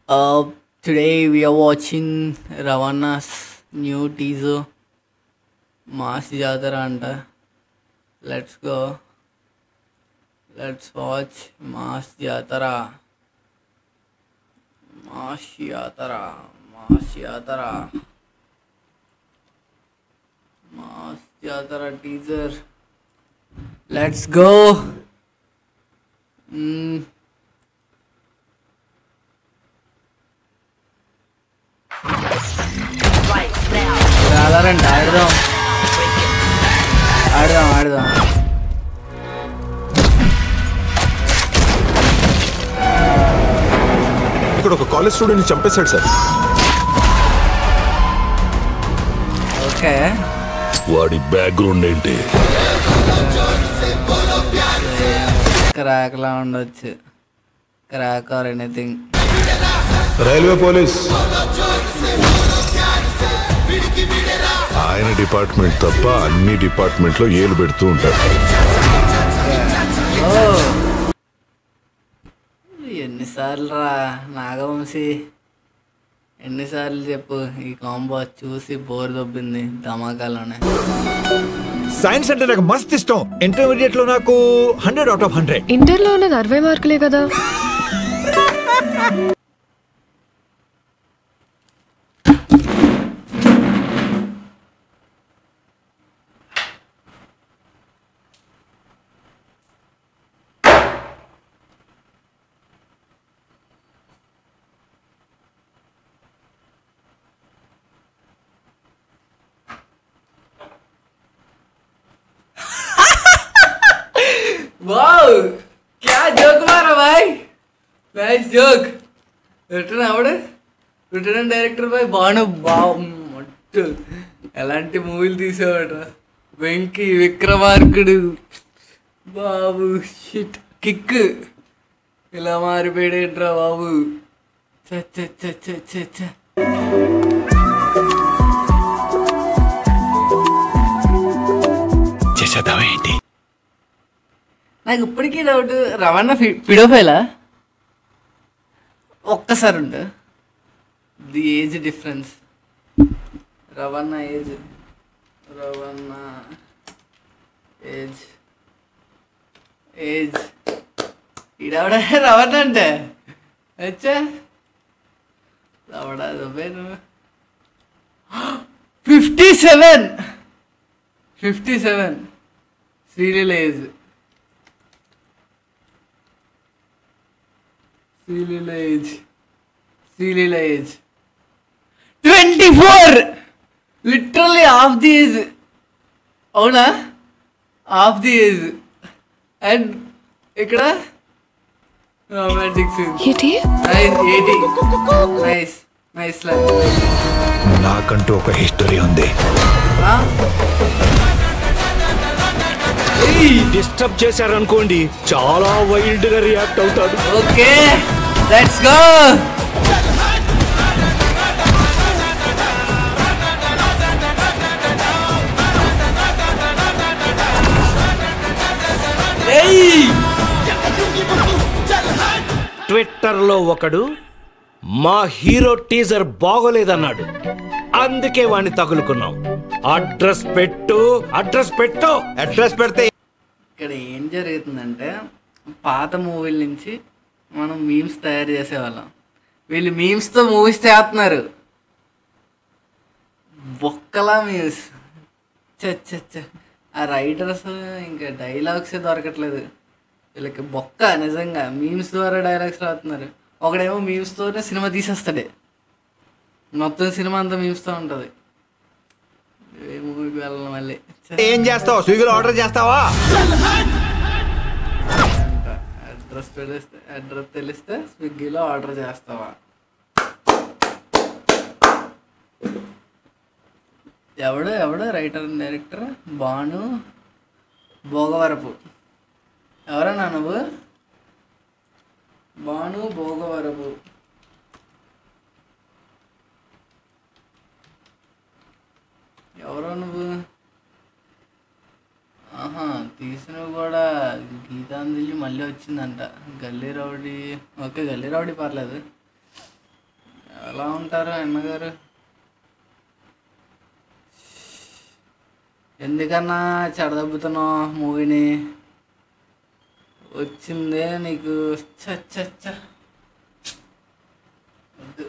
Today we are watching Ravana's new teaser, Mass Jatara anta. Let's go. Let's watch Mass Jatara. Mass Jatara. Mass Jatara. Mass Jatara teaser. Let's go. ఆడారండి ఆడదాం ఆడదాం ఆడదాం ఇక్కడ ఒక college student ని చంపేశాడు sir. Okay వాడి background ఏంటి? Crack లా ఉండొచ్చు, crack or anything. Railway police ఆయన డిపార్ట్మెంట్ తప్ప అన్ని డిపార్ట్మెంట్ లో ఏలు పెడుతూ ఉంటారు. ఎన్నిసార్లు రా నాగవంశీ, ఎన్నిసార్లు చెప్పు, ఈ కాంబో చూసి బోర్ దొబ్బింది ధమాకాలోనే. సైన్స్ అంటే నాకు మస్త్ ఇష్టం. ఇంటర్మీడియట్ లో నాకు 100/100. ఇంటర్ లో ఉన్నది 60 మార్కులే కదా. वाओ क्या जोक मारा भाई, नाइस जोक. రిటర్న్ ఆవిడ రిటర్న్ డైరెక్టర్ భాయ్ బాను మట్టు ఎలాంటి మూవీలు తీసేవాడు. వెంకీ విక్రమార్కుడు బాబు షిట్ కిక్ ఇలా మారిపోయాడేంట్రా బాబు. చేసేద్దామేంటి? నాకు ఇప్పటికీ డౌట్, రవాణా పిడోఫైలా? ఒక్కసారి ఉండు, ది ఏజ్ డిఫరెన్స్. రవాణా ఏజ్ ఏజ్ ఇడవడ రవాణా అంటే వచ్చా రవడా నువ్వేను 57 serial age. Serial age 24, literally half the age. అవునా, half the age. అండ్ ఇక్కడ రొమాంటిక్ సీన్ ఏంటి? 80. నైస్ నాకంటూ ఒక హిస్టరీ ఉంది. డిస్టర్బ్ చేశారనుకోండి చాలా వైల్డ్ గా రియాక్ట్ అవుతాడు. Okay let's go. ట్విట్టర్ లో ఒకడు మా హీరో టీజర్ బాగోలేదన్నాడు, అందుకే వాడిని తగులుకున్నాం. అడ్రస్ పెడితే ఇక్కడ ఏం జరుగుతుందంటే, పాత మూవీల నుంచి మనం మీమ్స్ తయారు చేసేవాళ్ళం, వీళ్ళు మీమ్స్తో మూవీస్ చేస్తున్నారు. బొక్కలా మీమ్స్. ఆ రైటర్స్ ఇంకా డైలాగ్సే దొరకట్లేదు వీళ్ళకి. బొక్క నిజంగా మీమ్స్ ద్వారా డైలాగ్స్ రాస్తున్నారు. ఒకడేమో మీమ్స్తోనే సినిమా తీసేస్తాడే, మొత్తం సినిమా అంతా మీమ్స్తో ఉంటుంది. ఏ మూవీకి వెళ్ళాలి మళ్ళీ. ఏం చేస్తావు? స్విగ్గీలో ఆర్డర్ చేస్తావా? అడ్రస్ తెలిస్తే స్విగ్గీలో ఆర్డర్ చేస్తావా? ఎవడు writer and director? Banu Bhogavarapu. ఎవరన్నా నువ్వు? బాను భోగవరపు. ఎవరో నువ్వు? ఆహా, తీసినవి కూడా గీతాంజలి మళ్ళీ వచ్చిందంట. గల్లీ రౌడీ, ఓకే గల్లీ రౌడీ పర్లేదు. ఎలా ఉంటారు అన్నగారు? ఎందుకన్నా చెడదబ్బుతున్నావు మూవీని? వచ్చిందే నీకు. చ